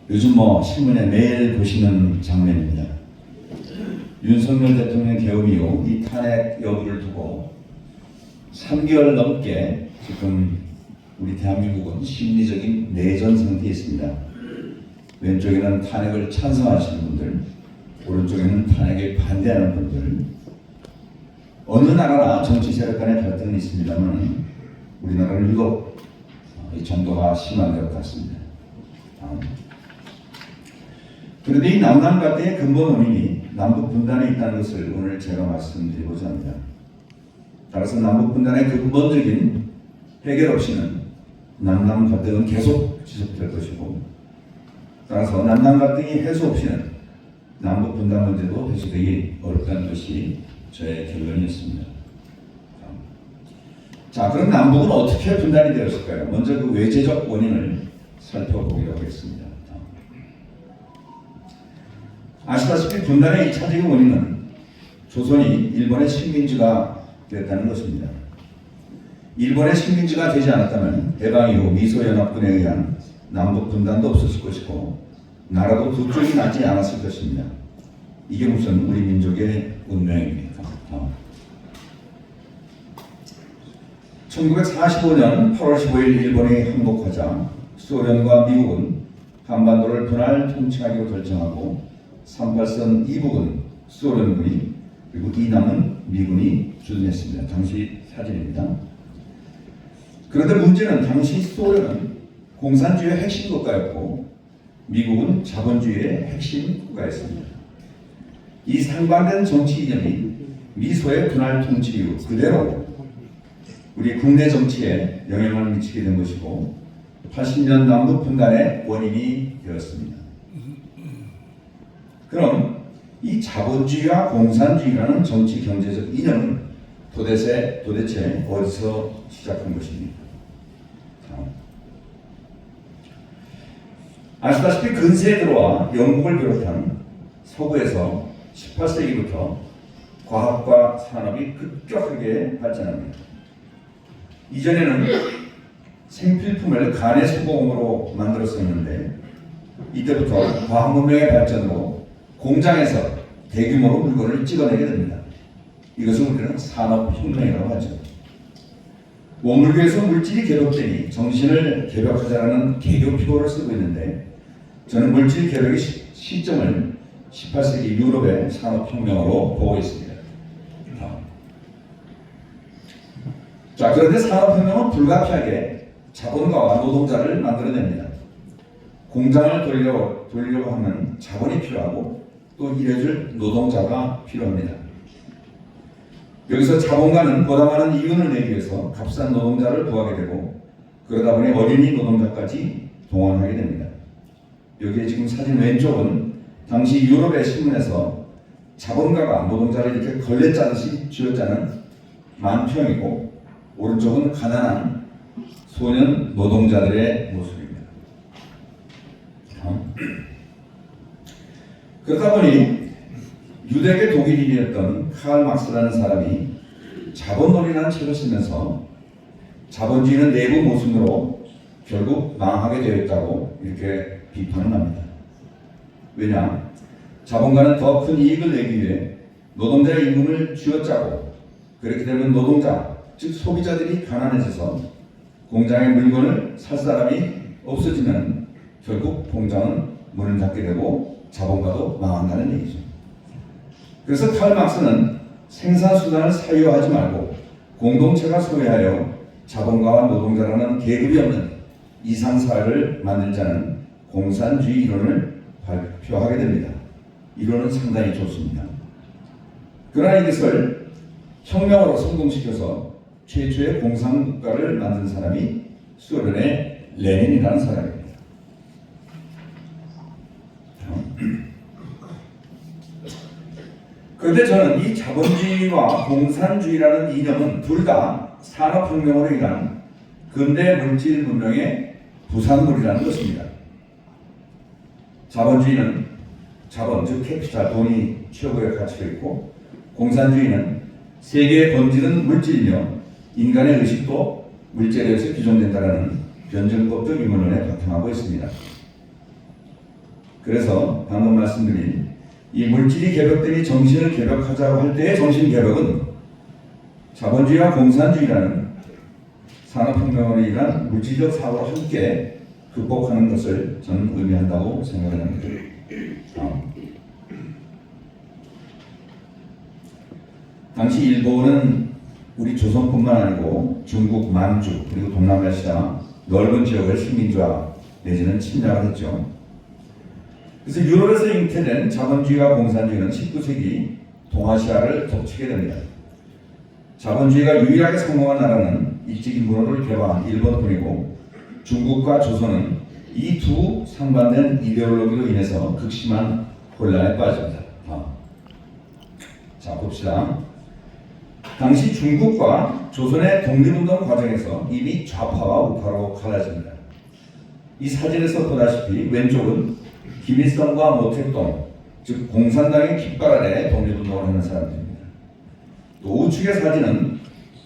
요즘 신문에 매일 보시는 장면입니다. 윤석열 대통령 개업 이후 이 탄핵 여부를 두고 3개월 넘게 지금 우리 대한민국은 심리적인 내전 상태에 있습니다. 왼쪽에는 탄핵을 찬성하시는 분들, 오른쪽에는 탄핵에 반대하는 분들. 어느 나라나 정치 세력 간의 갈등은 있습니다만 우리나라는 유독 이 정도가 심한 것 같습니다. 그런데 이 남남 갈등의 근본 원인이 남북 분단에 있다는 것을 오늘 제가 말씀드리고자 합니다. 따라서 남북 분단의 근본적인 해결 없이는 남남 갈등은 계속 지속될 것이고, 따라서 남남 갈등이 해소 없이는 남북 분단 문제도 해소되기 어렵다는 것이 저의 결론이었습니다. 자, 그럼 남북은 어떻게 분단이 되었을까요? 먼저 그 외재적 원인을 살펴보기로 하겠습니다. 아시다시피 분단의 2차적인 원인은 조선이 일본의 식민지가 됐다는 것입니다. 일본의 식민지가 되지 않았다면 해방 이후 미소연합군에 의한 남북 분단도 없었을 것이고 나라도 두 쪽이 나지 않았을 것입니다. 이게 무슨 우리 민족의 운명입니까? 1945년 8월 15일 일본이 항복하자 소련과 미국은 한반도를 분할 통치하기로 결정하고 38선 이북은 소련군이 그리고 이남은 미군이 주둔했습니다. 당시 사진입니다. 그런데 문제는 당시 소련은 공산주의의 핵심 국가였고 미국은 자본주의의 핵심 국가였습니다. 이 상반된 정치 이념이 미소의 분할 통치 이후 그대로 우리 국내 정치에 영향을 미치게 된 것이고 80년 남북 분단의 원인이 되었습니다. 그럼 이 자본주의와 공산주의라는 정치 경제적 이념은 도대체 어디서 시작한 것입니까? 아시다시피 근세에 들어와 영국을 비롯한 서구에서 18세기부터 과학과 산업이 급격하게 발전합니다. 이전에는 생필품을 간의 소공으로 만들었었는데 이때부터 과학 문명의 발전으로 공장에서 대규모로 물건을 찍어내게 됩니다. 이것을 우리는 산업혁명이라고 하죠. 원물교에서 물질이 개벽되니 정신을 개벽하자라는 개교표를 쓰고 있는데 저는 물질 개벽의 시점을 18세기 유럽의 산업혁명으로 보고 있습니다. 자, 그런데 산업혁명은 불가피하게 자본가와 노동자를 만들어냅니다. 공장을 돌리려고 하면 자본이 필요하고 또 일해줄 노동자가 필요합니다. 여기서 자본가는 보다 많은 이윤을 내기 위해서 값싼 노동자를 구하게 되고 그러다 보니 어린이 노동자까지 동원하게 됩니다. 여기에 지금 사진 왼쪽은 당시 유럽의 신문에서 자본가가 노동자를 이렇게 걸레짜듯이 쥐어짜는 만평이고 오른쪽은 가난한 소년 노동자들의 모습입니다. 그러다 보니 유대계 독일인이었던 칼 막스라는 사람이 자본론이라는 책을 쓰면서 자본주의는 내부 모순으로 결국 망하게 되어 있다고 이렇게 비판을 합니다. 왜냐? 자본가는 더 큰 이익을 내기 위해 노동자의 임금을 쥐어짜고 그렇게 되면 노동자, 즉 소비자들이 가난해져서 공장의 물건을 살 사람이 없어지면 결국 공장은 문을 닫게 되고 자본가도 망한다는 얘기죠. 그래서 칼 막스는 생산수단을 사유하지 말고 공동체가 소유하여 자본가와 노동자라는 계급이 없는 이상사회를 만들자는 공산주의 이론을 발표하게 됩니다. 이론은 상당히 좋습니다. 그러나 이것을 혁명으로 성공시켜서 최초의 공산국가를 만든 사람이 소련의 레닌이라는 사람입니다. 그런데 저는 이 자본주의와 공산주의라는 이념은 둘 다 산업혁명으로 인한 근대 물질 문명의 부산물이라는 것입니다. 자본주의는 자본, 즉 캐피탈, 돈이 최고의 가치가 있고 공산주의는 세계에 번지는 물질이며 인간의 의식도 물질에 의해서 규정된다는 변증법적 인문론에 바탕하고 있습니다. 그래서 방금 말씀드린 이 물질이 개벽되니 정신을 개벽하자고 할 때의 정신 개벽은 자본주의와 공산주의라는 산업혁명을 위한 물질적 사고와 함께 극복하는 것을 저는 의미한다고 생각합니다. 당시 일본은 우리 조선뿐만 아니고 중국, 만주 그리고 동남아시아 넓은 지역을 식민지화 내지는 침략을 했죠. 그래서 유럽에서 잉태된 자본주의와 공산주의는 19세기 동아시아를 덮치게 됩니다. 자본주의가 유일하게 성공한 나라는 일찍이 문호를 개방한 일본뿐이고 중국과 조선은 이 두 상반된 이데올로기로 인해서 극심한 혼란에 빠집니다. 자, 봅시다. 당시 중국과 조선의 독립운동 과정에서 이미 좌파와 우파로 갈라집니다. 이 사진에서 보다시피 왼쪽은 김일성과 모택동, 즉 공산당의 깃발 아래 독립운동을 하는 사람들입니다. 또 우측의 사진은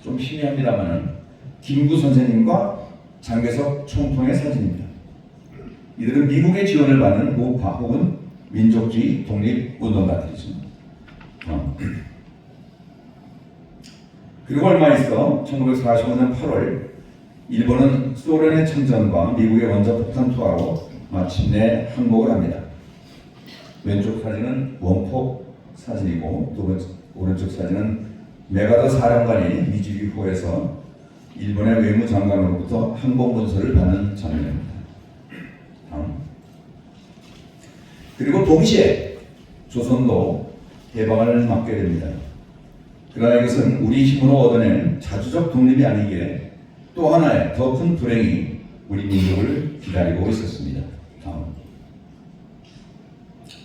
좀 희미합니다만 김구 선생님과 장개석 총통의 사진입니다. 이들은 미국의 지원을 받는 우파 혹은 민족주의 독립운동가들이죠. 그리고 얼마 있어 1945년 8월 일본은 소련의 참전과 미국의 원자 폭탄 투하로 마침내 항복을 합니다. 왼쪽 사진은 원폭 사진이고 두 번째 오른쪽 사진은 메가더 사령관이 미주기호에서 일본의 외무장관으로부터 항복 문서를 받는 장면입니다. 그리고 동시에 조선도 해방을 맞게 됩니다. 그러나 이것은 우리 힘으로 얻어낸 자주적 독립이 아니기에 또 하나의 더 큰 불행이 우리 민족을 기다리고 있었습니다.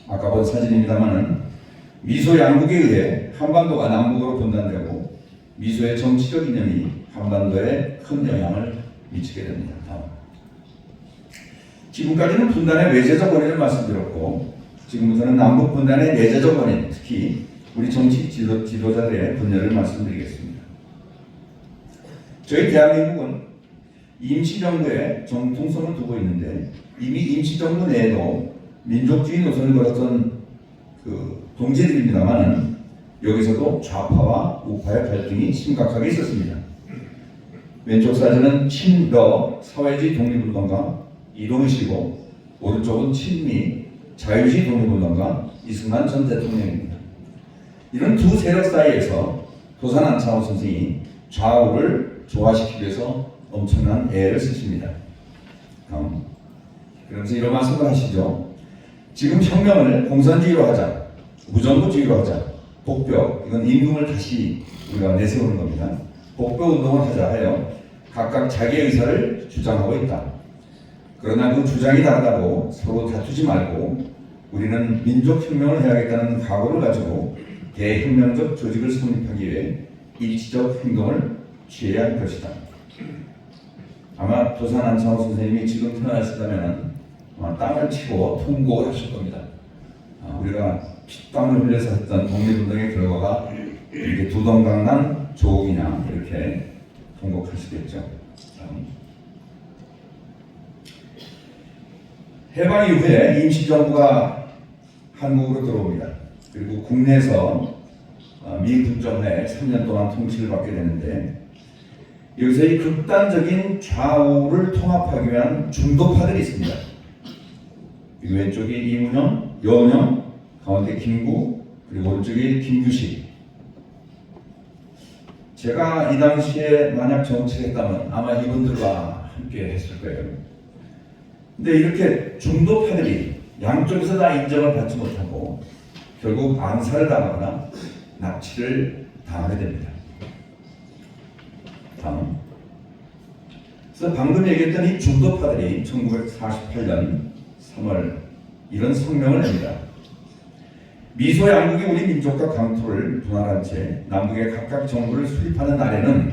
아까 본 사진입니다만은 미소 양국에 의해 한반도가 남북으로 분단되고 미소의 정치적 이념이 한반도에 큰 영향을 미치게 됩니다. 지금까지는 분단의 외제적 원인을 말씀드렸고 지금부터는 남북 분단의 내재적 원인, 특히 우리 정치 지도자들의 분열을 말씀드리겠습니다. 저희 대한민국은 임시정부의 정통성을 두고 있는데 이미 임시정부 내에도 민족주의 노선을 걸었던 동지들입니다만 여기서도 좌파와 우파의 갈등이 심각하게 있었습니다. 왼쪽 사진은 친러 사회주의 독립운동가 이동희씨고 오른쪽은 친미 자유주의 독립운동가 이승만 전 대통령입니다. 이런 두 세력 사이에서 도산 안창호 선생이 좌우를 조화시키기 위해서 엄청난 애를 쓰십니다. 그러면서 이런 말씀을 하시죠. 지금 혁명을 공산주의로 하자, 무정부주의로 하자, 복뼈, 이건 임금을 다시 우리가 내세우는 겁니다. 복뼈 운동을 하자 하여 각각 자기의 의사를 주장하고 있다. 그러나 그 주장이 다르다고 서로 다투지 말고 우리는 민족혁명을 해야겠다는 각오를 가지고 대혁명적 조직을 성립하기 위해 일치적 행동을 취해야 할 것이다. 아마 도산 안창호 선생님이 지금 태어나셨다면 땅을 치고 통곡을 하실 겁니다. 우리가 피땀을 흘려서 했던 독립운동의 결과가 이렇게 두동강난 조국이냐 이렇게 통곡하시겠죠. 해방 이후에 임시정부가 한국으로 들어옵니다. 그리고 국내에서 미 군정하에 3년 동안 통치를 받게 되는데 여기서 이 극단적인 좌우를 통합하기 위한 중도파들이 있습니다. 왼쪽이 이문영, 여운형, 가운데 김구, 그리고 오른쪽이 김규식. 제가 이 당시에 만약 정치를 했다면 아마 이분들과 함께 했을 거예요. 근데 이렇게 중도파들이 양쪽에서 다 인정을 받지 못하고 결국 암살을 당하거나 납치를 당하게 됩니다. 다음. 그래서 방금 얘기했던 이 중도파들이 1948년 3월 이런 성명을 냅니다. 미소 양국이 우리 민족과 강토를 분할한 채 남북의 각각 정부를 수립하는 날에는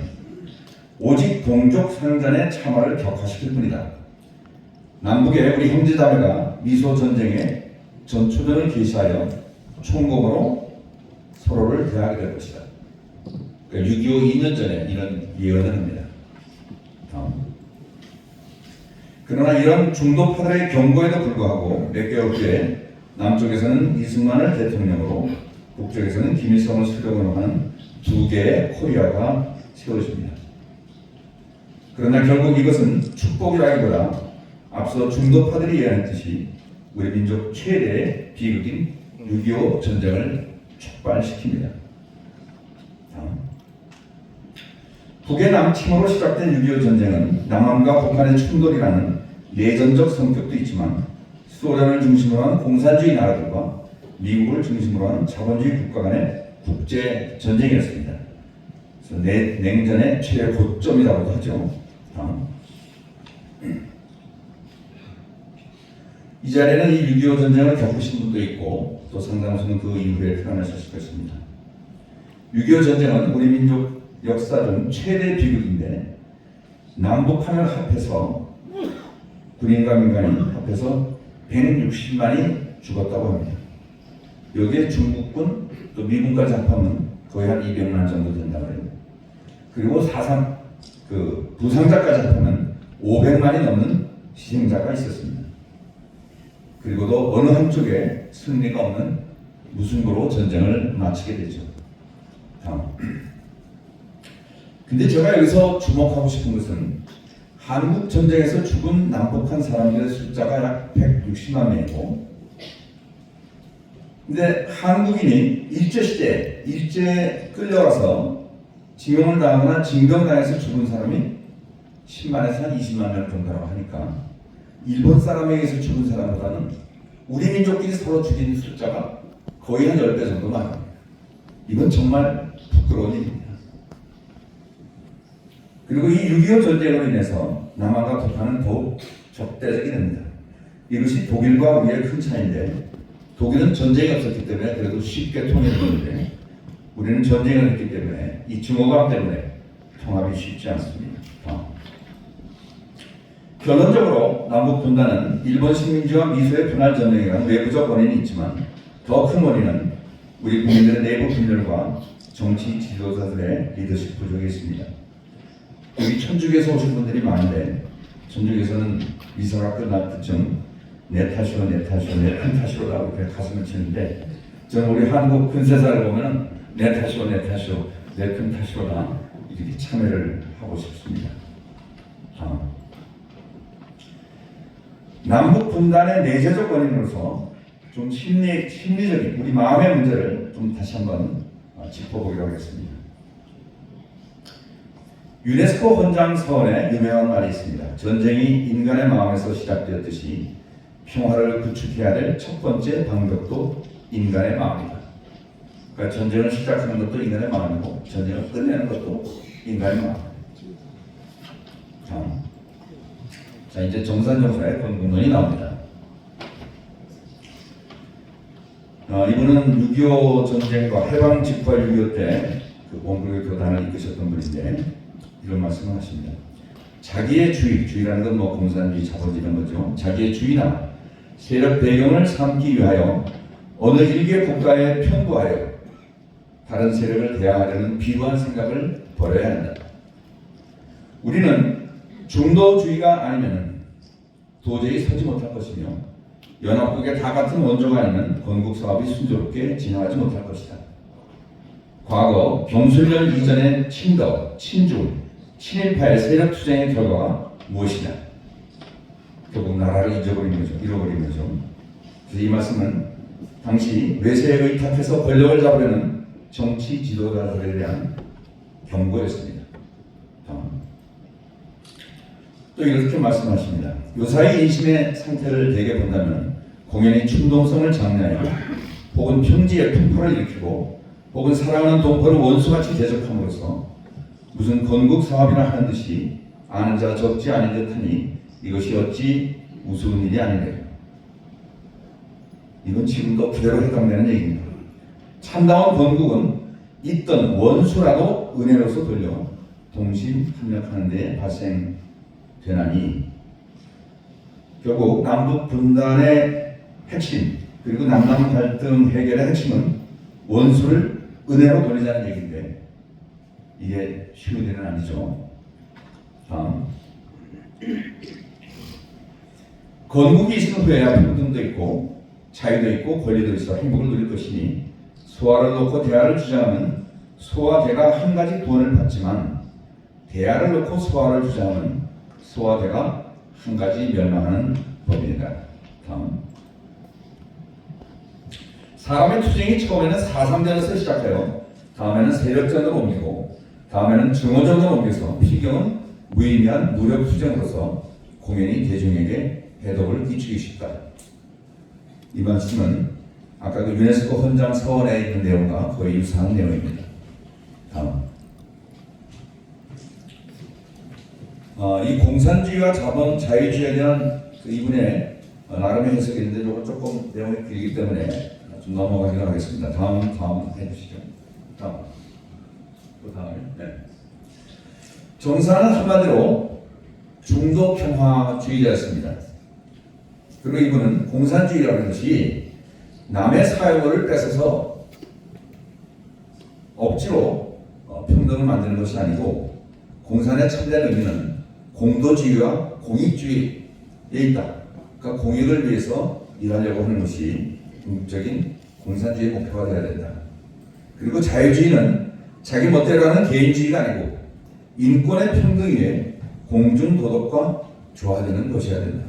오직 동족 상잔의 참화를 격화시킬 뿐이다. 남북의 우리 형제자매가 미소 전쟁에 전초전을 개시하여 총검으로 서로를 대하게 될 것이다. 그러니까 6.25 2년 전에 이런 예언을 합니다. 다음. 그러나 이런 중도파들의 경고에도 불구하고 몇 개월 후에 남쪽에서는 이승만을 대통령으로, 북쪽에서는 김일성을 수령으로 하는 두 개의 코리아가 세워집니다. 그러나 결국 이것은 축복이라기보다 앞서 중도파들이 예언했듯이 우리 민족 최대의 비극인 6.25 전쟁을 촉발시킵니다. 북의 남침으로 시작된 6.25 전쟁은 남한과 북한의 충돌이라는 내전적 성격도 있지만 소련을 중심으로 한 공산주의 나라들과 미국을 중심으로 한 자본주의 국가 간의 국제 전쟁이었습니다. 그래서 냉전의 최고점이라고도 하죠. 이 자리에는 이 6.25 전쟁을 겪으신 분도 있고 또 상당수는 그 이후에 태어나셨을 것입니다. 6.25 전쟁은 우리 민족 역사 중 최대 비극인데 남북한을 합해서 군인과 민간인 합해서 160만이 죽었다고 합니다. 여기에 중국군 또 미군까지 합하면 거의 한 200만 정도 된다고 해요. 그리고 부상자까지 합하면 500만이 넘는 희생자가 있었습니다. 그리고도 어느 한쪽에 승리가 없는 무승부로 전쟁을 마치게 되죠. 근데 제가 여기서 주목하고 싶은 것은 한국 전쟁에서 죽은 남북한 사람들의 숫자가 약 160만 명이고, 근데 한국인이 일제에 끌려와서 징용을 당하거나 징병당해서 죽은 사람이 10만에서 한 20만 명 정도라고 하니까 일본 사람에 의해서 죽은 사람보다는 우리 민족끼리 서로 죽인 숫자가 거의 한 10배 정도 많습니다. 이건 정말 부끄러운 일입니다. 그리고 이 6.25 전쟁으로 인해서 남한과 북한은 더욱 적대적이 됩니다. 이것이 독일과 우리의 큰 차이인데, 독일은 전쟁이 없었기 때문에 그래도 쉽게 통일했는데 우리는 전쟁을 했기 때문에 이 증오감 때문에 통합이 쉽지 않습니다. 결론적으로 남북 분단은 일본 식민지와 미소의 분할 전쟁이라는 외부적 원인이 있지만 더 큰 원인은 우리 국민들의 내부 분열과 정치 지도자들의 리더십 부족이 있습니다. 여기 천주교에서 오신 분들이 많은데 천주교에서는 미사가 끝날 때쯤 내 탓이오 내 큰 탓이오라고 이렇게 가슴을 치는데, 저는 우리 한국 근세사를 보면은 내 탓이오 내 큰 탓이오라 이렇게 참여를 하고 싶습니다. 남북 분단의 내재적 원인으로서 좀 심리적인 우리 마음의 문제를 좀 다시 한번 짚어보기로 하겠습니다. 유네스코 헌장 서원에 유명한 말이 있습니다. 전쟁이 인간의 마음에서 시작되었듯이 평화를 구축해야 될 첫 번째 방법도 인간의 마음이다. 그러니까 전쟁을 시작하는 것도 인간의 마음이고 전쟁을 끝내는 것도 인간의 마음입니다. 자, 이제 정산정사의 권군론이 나옵니다. 이분은 6.25 전쟁과 해방 직후 6.25 때 그 원불교 교단을 이끄셨던 분인데 이런 말씀을 하십니다. 자기의 주의라는 건 뭐 공산주의, 자본주의 이런 거죠. 자기의 주의나 세력 배경을 삼기 위하여 어느 일개 국가에 편부하여 다른 세력을 대항하려는 비루한 생각을 버려야 한다. 우리는 중도주의가 아니면 도저히 서지 못할 것이며 연합국의 다 같은 원조가 아니면 건국 사업이 순조롭게 진행하지 못할 것이다. 과거 경술련 이전의 친더, 친중, 친일파의 세력 투쟁의 결과가 무엇이냐? 결국 나라를 잃어버린 거죠. 그래서 이 말씀은 당시 외세에 의탁해서 권력을 잡으려는 정치 지도자들에 대한 경고였습니다. 또 이렇게 말씀하십니다. 요사이 인심의 상태를 대개 본다면 공연히 충동성을 장려하여 혹은 평지에 풍파를 일으키고 혹은 사랑하는 동포를 원수같이 대적함으로써 무슨 건국 사업이나 하는 듯이 아는 자가 적지 않은 듯하니 이것이 어찌 우스운 일이 아니래요. 이건 지금도 그대로 해당되는 얘기입니다. 참다운 건국은 있던 원수라도 은혜로서 돌려 동심협력하는 데 발생되나니 결국 남북 분단의 핵심 그리고 남남 갈등 해결의 핵심은 원수를 은혜로 돌리자는 얘기인데 이게 쉬운 일은 아니죠. 건국이 있은 후에야 평등도 있고 자유도 있고 권리도 있어 행복을 누릴 것이니 소아를 놓고 대아를 주장하면 소와 대가 한 가지 구원을 받지만 대아를 놓고 소아를 주장하면 소와 대가 한 가지 멸망하는 법이다. 다음. 사람의 투쟁이 처음에는 사상전에서 시작하여 다음에는 세력전으로 옮기고 다음에는 증오전으로 옮겨서 필경은 무의미한 무력 투쟁으로서 공연히 대중에게 해독을 끼치기 쉽다. 이 말씀은 아까 그 유네스코 헌장 서원에 있는 내용과 거의 유사한 내용입니다. 다음. 이 공산주의와 자유주의에 대한 그 이분의 나름의 해석이 있는데 이거 조금 내용이 길기 때문에 좀 넘어가기로 하겠습니다. 다음 해주시죠. 다음. 또 다음에. 네. 정사는 한마디로 중도 평화주의자였습니다. 그리고 이분은 공산주의라는 것이 남의 사유를 뺏어서 억지로 평등을 만드는 것이 아니고 공산의 참된 의미는 공도주의와 공익주의에 있다. 그러니까 공익을 위해서 일하려고 하는 것이 궁극적인 공산주의의 목표가 되어야 된다. 그리고 자유주의는 자기 멋대로 하는 개인주의가 아니고 인권의 평등 위에 공중도덕과 조화되는 것이어야 된다.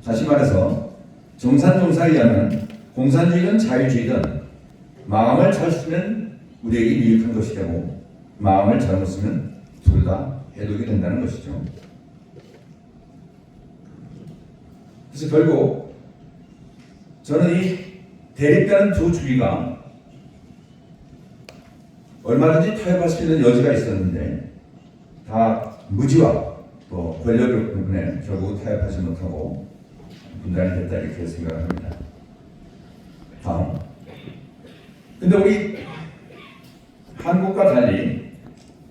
다시 말해서 정산정사에 의하면 공산주의든 자유주의든 마음을 잘 쓰면 우리에게 유익한 것이 되고 마음을 잘못 쓰면 둘 다 해독이 된다는 것이죠. 그래서 결국 저는 이 대립되는 두 주의가 얼마든지 타협할 수 있는 여지가 있었는데 다 무지와 또 권력을 때문에 결국 타협하지 못하고 분단이 됐다 이렇게 생각을 합니다. 다음. 근데 우리 한국과 달리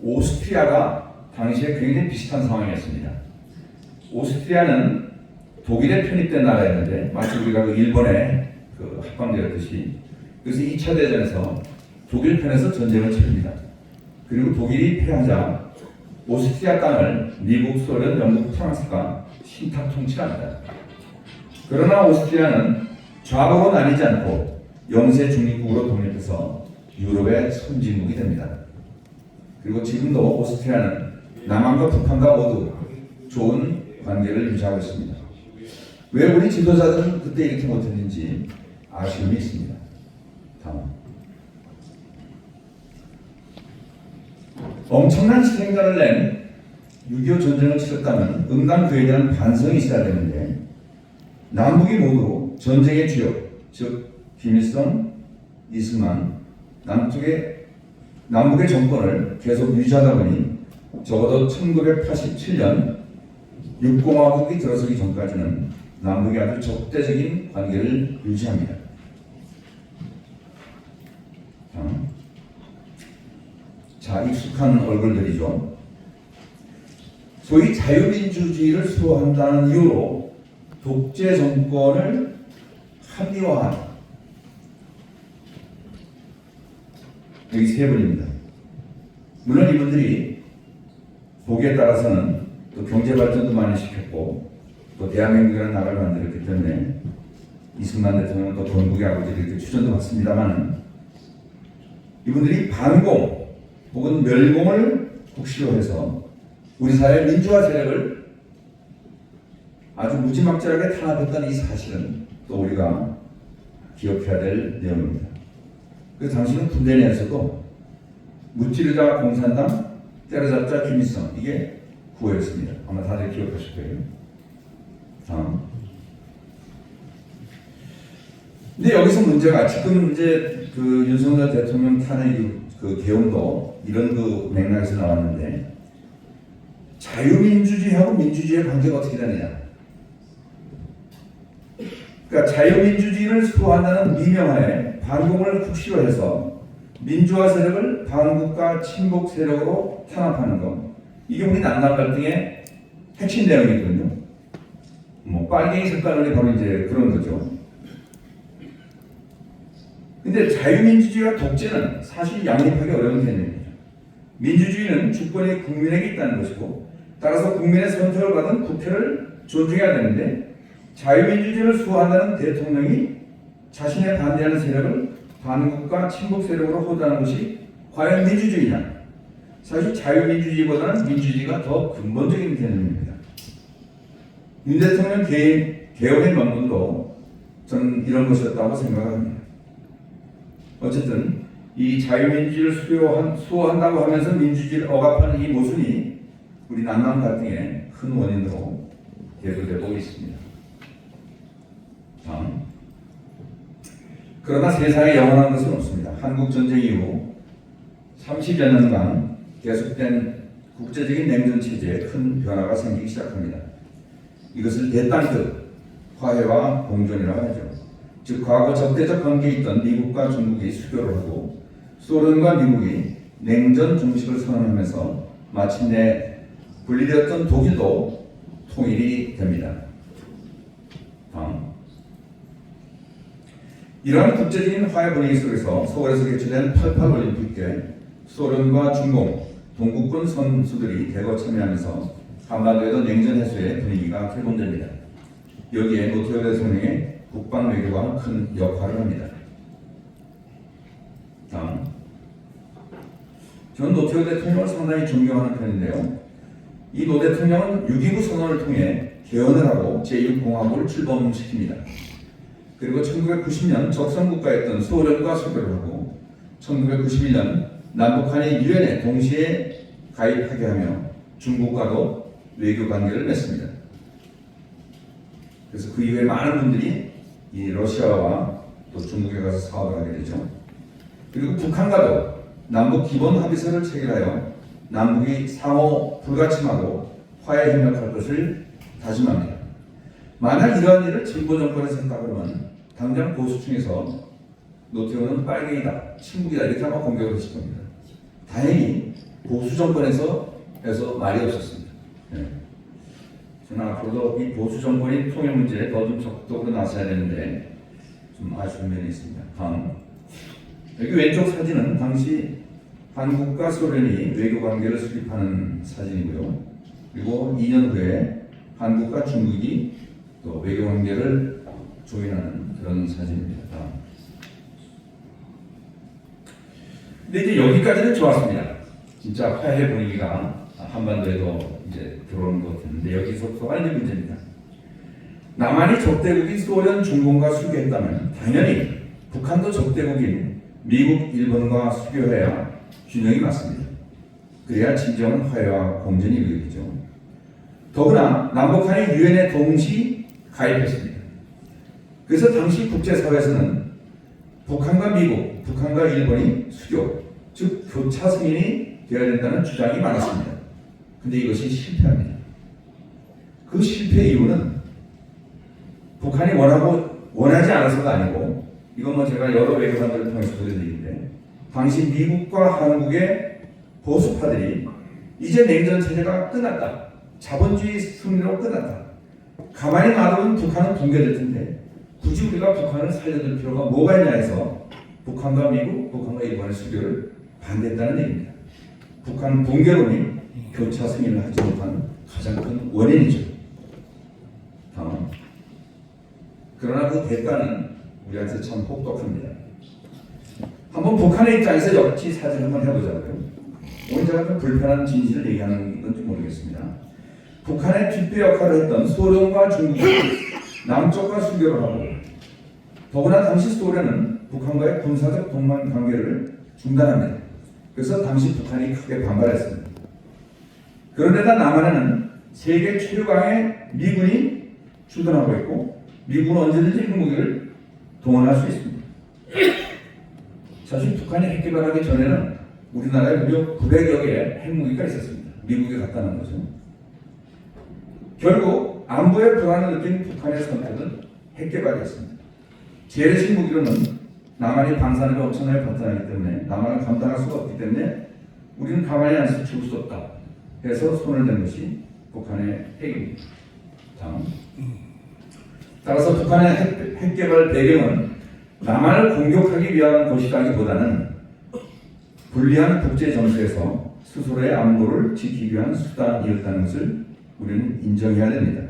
오스트리아가 당시에 굉장히 비슷한 상황이었습니다. 오스트리아는 독일에 편입된 나라였는데 마치 우리가 그 일본에 그 합방되었듯이 그래서 2차 대전에서 독일 편에서 전쟁을 치릅니다. 그리고 독일이 패하자 오스트리아 땅을 미국, 소련, 영국, 프랑스가 신탁 통치합니다. 그러나 오스트리아는 좌우로 나뉘지 않고 영세 중립국으로 독립해서 유럽의 선진국이 됩니다. 그리고 지금도 오스트리아는 남한과 북한과 모두 좋은 관계를 유지하고 있습니다. 왜 우리 지도자들은 그때 이렇게 못했는지 아쉬움이 있습니다. 다음. 엄청난 희생자를 낸 6.25 전쟁을 치렀다면 응당 그에 대한 반성이 있어야 되는데 남북이 모두 전쟁의 주역, 즉 김일성, 이승만, 남북의 정권을 계속 유지하다 보니 적어도 1987년 6공화국이 들어서기 전까지는 남북이 아주 적대적인 관계를 유지합니다. 자, 익숙한 얼굴들이죠. 소위 자유민주주의를 수호한다는 이유로 독재 정권을 합리화한 여기 세 분입니다. 물론 이분들이 보기에 따라서는 또 경제 발전도 많이 시켰고 또 대한민국이라는 나라를 만들었기 때문에 이승만 대통령은 또 건국의 아버지 이렇게 추천도 받습니다만 이분들이 반공 혹은 멸공을 국시로 해서 우리 사회의 민주화 세력을 아주 무지막지하게 탄압했던 이 사실은 또 우리가 기억해야 될 내용입니다. 그래서 당시는 군대 내에서도 무찌르자 공산당, 때려잡자 김일성 이게 구호였습니다. 아마 다들 기억하실 거예요. 다음. 근데 여기서 문제가 지금 이제 그 윤석열 대통령 탄핵 그 개헌도 이런 그 맥락에서 나왔는데 자유민주주의하고 민주주의의 관계가 어떻게 되느냐? 그러니까 자유민주주의를 수호한다는 미명하에 반공을 국시로 해서 민주화 세력을 반국가 친북 세력으로 탄압하는 것 이게 우리 남남 갈등의 핵심 내용이거든요. 뭐 빨갱이 색깔이 바로 이제 그런 거죠. 근데 자유민주주의와 독재는 사실 양립하기 어려운 개념입니다. 민주주의는 주권이 국민에게 있다는 것이고 따라서 국민의 선택을 받은 국회를 존중해야 되는데 자유민주주의를 수호한다는 대통령이 자신의 반대하는 세력을 반국가 친북 세력으로 호도하는 것이 과연 민주주의냐? 사실 자유민주주의보다는 민주주의가 더 근본적인 개념입니다. 윤 대통령 개헌의 명분도 저는 이런 것이었다고 생각합니다. 어쨌든 이 자유민주주의를 수호한다고 하면서 민주주의를 억압하는 이 모순이 우리 남남 갈등의 큰 원인으로 대두되고 있습니다. 다음. 그러나 세상에 영원한 것은 없습니다. 한국 전쟁 이후 30여 년간 계속된 국제적인 냉전 체제에 큰 변화가 생기기 시작합니다. 이것을 대땅급 화해와 공존이라고 하죠. 즉 과거 적대적 관계에 있던 미국과 중국이 수교를 하고 소련과 미국이 냉전 종식을 선언하면서 마침내 분리되었던 독일도 통일이 됩니다. 다음. 이러한 국제적인 화해 분위기 속에서 서울에서 개최된 88 올림픽에 소련과 중공, 동구권 선수들이 대거 참여하면서 한반도에도 냉전 해소의 분위기가 개봉됩니다. 여기에 노태우 대통령의 국방 외교가 큰 역할을 합니다. 다음. 저는 노태우 대통령을 상당히 존경하는 편인데요. 이 노 대통령은 6.29 선언을 통해 개헌을 하고 제6공화국을 출범시킵니다. 그리고 1990년 적성국가였던 소련과 수교를 하고 1991년 남북한이 유엔에 동시에 가입하게 하며 중국과도 외교관계를 맺습니다. 그래서 그 이후에 많은 분들이 이 러시아와 또 중국에 가서 사업을 하게 되죠. 그리고 북한과도 남북 기본 합의서를 체결하여 남북이 상호 불가침하고 화해 협력할 것을 다짐합니다. 만약 이러한 일을 진보 정권에서 했다 그러면 당장 보수층에서 노태우는 빨갱이다, 친북이다 이렇게 아마 공격을 했을 겁니다. 다행히 보수 정권에서 해서 말이 없었습니다. 네. 저는 앞으로도 이 보수 정권이 통일 문제에 더 좀 적극적으로 나서야 되는데 좀 아쉬운 면이 있습니다. 다음. 여기 왼쪽 사진은 당시 한국과 소련이 외교 관계를 수립하는 사진이고요. 그리고 2년 후에 한국과 중국이 또 외교 관계를 조인하는 그런 사진입니다. 근데 이제 여기까지는 좋았습니다. 진짜 화해 분위기가 한반도에도 이제 들어오는 것 같은데 여기서부터가 이제 문제입니다. 남한이 적대국인 소련, 중공과 수교했다면 당연히 북한도 적대국인 미국, 일본과 수교해야 균형이 맞습니다. 그래야 진정한 화해와 공존이 이루어지죠. 더구나 남북한이 유엔에 동시 가입했습니다. 그래서 당시 국제사회에서는 북한과 미국, 북한과 일본이 수교, 즉 교차 승인이 되어야 된다는 주장이 많았습니다. 근데 이것이 실패합니다. 그 실패 이유는 북한이 원하지 않아서가 아니고 이건 뭐 제가 여러 외교관들을 통해서 보여드리는데 당시 미국과 한국의 보수파들이 이제 냉전 체제가 끝났다. 자본주의 승리로 끝났다. 가만히 놔두면 북한은 붕괴될 텐데 굳이 우리가 북한을 살려둘 필요가 뭐가 있냐 해서 북한과 미국, 북한과 일본의 수교를 반대했다는 얘기입니다. 북한 붕괴론이 교차 승인을 하지 못한 가장 큰 원인이죠. 다음. 그러나 그 대가는 우리한테 참 혹독합니다. 한번 북한의 입장에서 역지 사진 한번 해보자고요. 오늘 제가 좀 불편한 진실을 얘기하는 건지 모르겠습니다. 북한의 뒷배 역할을 했던 소련과 중국이 남쪽과 수교를 하고 더구나 당시 소련은 북한과의 군사적 동맹 관계를 중단합니다. 그래서 당시 북한이 크게 반발했습니다. 그런데다 남한에는 세계 최강의 미군이 주둔하고 있고 미국은 언제든지 핵무기를 동원할 수 있습니다. 사실 북한이 핵 개발하기 전에는 우리나라에 무려 900여 개의 핵무기가 있었습니다. 미국이 갖다 놓은 거죠. 결국 안보의 불안을 느낀 북한의 선택은 핵 개발이었습니다. 재래식 무기로는 남한이 방사능을 엄청나게 발달하기 때문에 남한을 감당할 수가 없기 때문에 우리는 가만히 앉아서 죽을 수 없다 해서 손을 댄 것이 북한의 핵입니다. 다음. 따라서 북한의 핵 개발 배경은 남한을 공격하기 위한 것이라기보다는 불리한 국제 정세에서 스스로의 안보를 지키기 위한 수단이었다는 것을 우리는 인정해야 됩니다.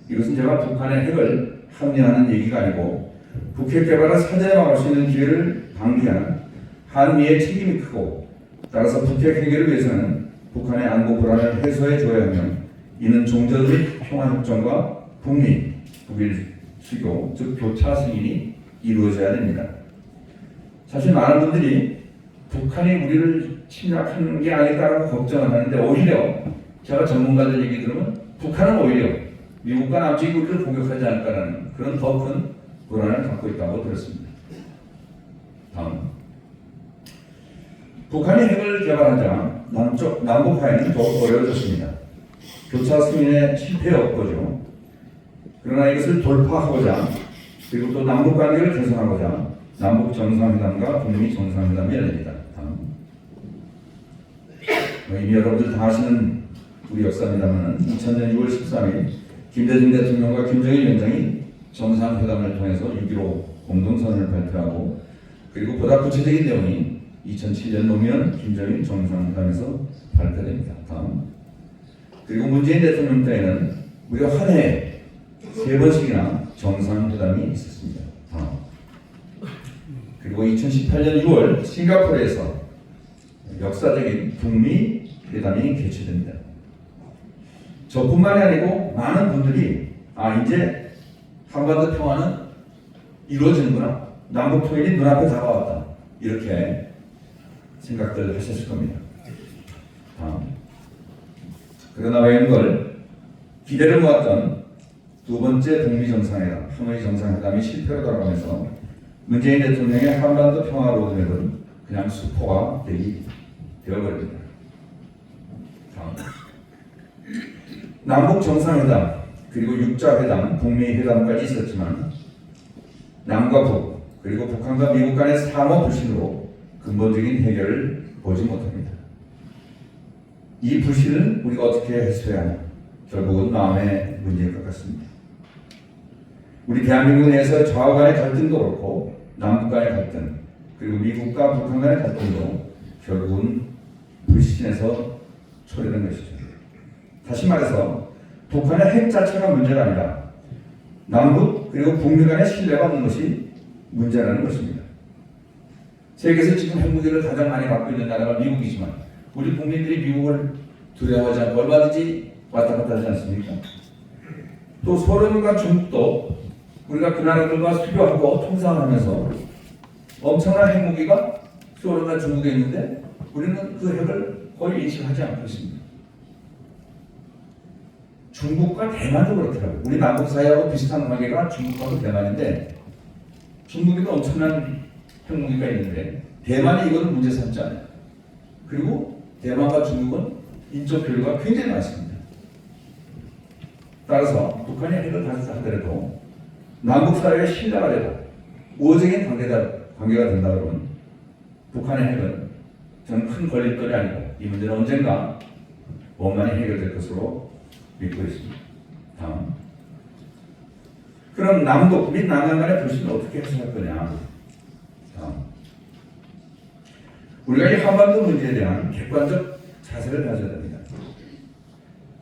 이것은 제가 북한의 핵을 합리화하는 얘기가 아니고 북핵 개발을 사전에 막을 수 있는 기회를 방기하는 한미의 책임이 크고 따라서 북핵 해결을 위해서는 북한의 안보 불안을 해소해 줘야 하면 이는 종전의 평화협정과 북미, 북일 수교, 즉 교차 승인이 이루어져야 됩니다. 사실 많은 분들이 북한이 우리를 침략하는 게 아닐까라고 걱정을 하는데 오히려 제가 전문가들 얘기 들으면 북한은 오히려 미국과 남쪽이 우리를 공격하지 않을까라는 그런 더 큰 불안을 갖고 있다고 들었습니다. 다음, 북한이 핵을 개발하자 남북 화해는 더욱 어려워졌습니다. 교차 승인의 실패 여부죠. 그러나 이것을 돌파하고자 그리고 또 남북 관계를 개선하고자 남북 정상회담과 북미 정상회담이 열립니다. 다음, 이미 여러분들 다 아시는 우리 역사입니다만 2000년 6월 13일 김대중 대통령과 김정일 위원장이 정상회담을 통해서 6.15 공동선언을 발표하고 그리고 보다 구체적인 내용이 2007년 노무현 김정일 정상회담에서 발표됩니다. 다음, 그리고 문재인 대통령 때에는 무려 한 해에 3번씩이나 정상회담이 있었습니다. 다음, 그리고 2018년 6월 싱가포르에서 역사적인 북미 회담이 개최됩니다. 저뿐만이 아니고 많은 분들이 이제 한반도 평화는 이루어지는구나, 남북 통일이 눈앞에 다가왔다, 이렇게 생각들 하셨을 겁니다. 그러나 웬걸 기대를 모았던 두 번째 북미 정상회담, 하노이 정상회담이 실패로 돌아가면서 문재인 대통령의 한반도 평화 로드맵은 그냥 수포가 되어버립니다. 남북 정상회담 그리고 육자회담, 북미 회담까지 있었지만 남과 북 그리고 북한과 미국 간의 상호 불신으로 근본적인 해결을 보지 못합니다. 이 불신을 우리가 어떻게 해소해야 하냐? 결국은 마음의 문제일 것 같습니다. 우리 대한민국 내에서 좌우 간의 갈등도 그렇고 남북 간의 갈등 그리고 미국과 북한 간의 갈등도 결국은 불신에서 초래된 것이죠. 다시 말해서 북한의 핵 자체가 문제가 아니라 남북 그리고 북미 간의 신뢰가 없는 것이 문제라는 것입니다. 세계에서 지금 핵무기를 가장 많이 갖고 있는 나라가 미국이지만 우리 국민들이 미국을 두려워하지 않고 얼마든지 왔다 갔다 하지 않습니까? 또 소련과 중국도 우리가 그 나라들과 수교하고 통상하면서 엄청난 핵무기가 소련과 중국에 있는데 우리는 그 핵을 거의 인식하지 않고 있습니다. 중국과 대만도 그렇더라고요. 우리 남북 사이하고 비슷한 관계가 중국하고 대만인데 중국에도 엄청난 핵무기가 있는데 대만이 이거는 문제 삼지 않아요. 그리고 대만과 중국은 인적 교류가 굉장히 많습니다. 따라서 북한이 핵을 가졌다 하더라도 남북 사이의 신뢰가 되고 우호적인 관계가 된다 그러면 북한의 핵은 저는 큰 걸림돌이 아니고 이 문제는 언젠가 원만히 해결될 것으로 믿고 있습니다. 다음, 그럼 남북 및 남한 간의 불신을 어떻게 해소할 거냐? 다음, 우리가 이 한반도 문제에 대한 객관적 자세를 가져야 됩니다.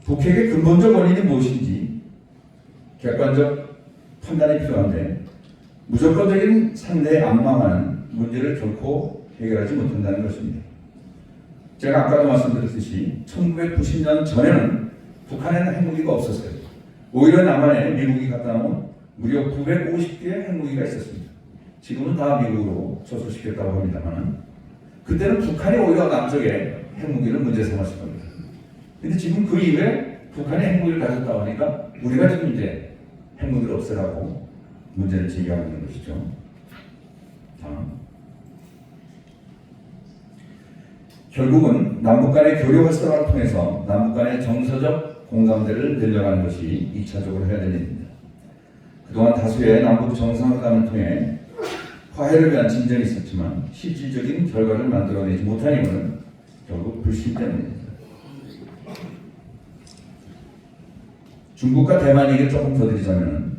북핵의 근본적 원인이 무엇인지 객관적 판단이 필요한데 무조건적인 상대의 안마만 문제를 결코 해결하지 못한다는 것입니다. 제가 아까도 말씀드렸듯이 1990년 전에는 북한에는 핵무기가 없었어요. 오히려 남한에 미국이 갖다 놓은 무려 950개의 핵무기가 있었습니다. 지금은 다 미국으로 저소시켰다고 합니다만 그때는 북한이 오히려 남쪽에 핵무기를 문제 삼았을 겁니다. 근데 지금 그 이후에 북한이 핵무기를 가졌다고 하니까 우리가 지금 이제 핵무기를 없애라고 문제를 제기하고 있는 것이죠. 다음, 결국은 남북 간의 교류 활성화를 통해서 남북 간의 정서적 공감대를 늘려가는 것이 2차적으로 해야 될 일입니다. 그동안 다수의 남북 정상회담을 통해 화해를 위한 진전이 있었지만 실질적인 결과를 만들어내지 못한 이유는 결국 불신 때문입니다. 중국과 대만 얘기를 조금 더 드리자면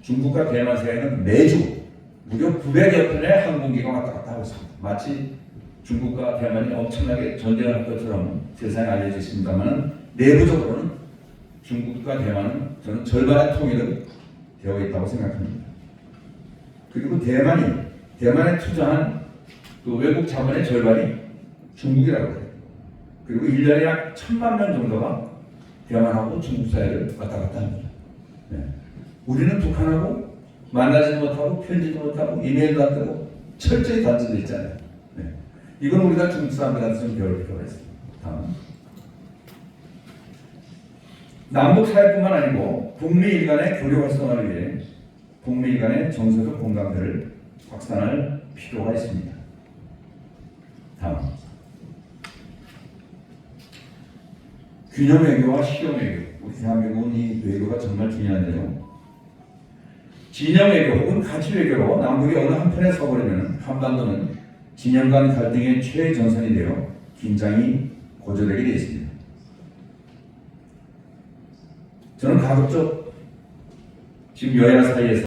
중국과 대만 사이에는 매주 무려 900여 편의 항공기가 왔다 갔다 하고 있습니다. 마치 중국과 대만이 엄청나게 전쟁을 할 것처럼 세상에 알려져 있습니다만 내부적으로는 중국과 대만은 저는 절반의 통일은 되어 있다고 생각합니다. 그리고 대만에 투자한 그 외국 자본의 절반이 중국이라고 해요. 그리고 1년에 약 1,000만 명 정도가 대만하고 중국 사이를 왔다 갔다 합니다. 네. 우리는 북한하고 만나지도 못하고 편지도 못하고 이메일도 안 되고 철저히 단절되어 있잖아요. 네. 이건 우리가 중국 사람들한테 좀 배울 필요가 있습니다. 다음. 남북 사이뿐만 아니고 북미일 간의 교류 활성화를 위해 북미일 간의 정서적 공감대를 확산할 필요가 있습니다. 다음. 균형 외교와 실용 외교. 우리 대한민국은 이 외교가 정말 중요한데요. 진영 외교 혹은 가치 외교로 남북이 어느 한편에 서버리면 한반도는 진영 간 갈등의 최전선이 되어 긴장이 고조되게 되어 있습니다. 저는 가급적 지금 여야 사이에서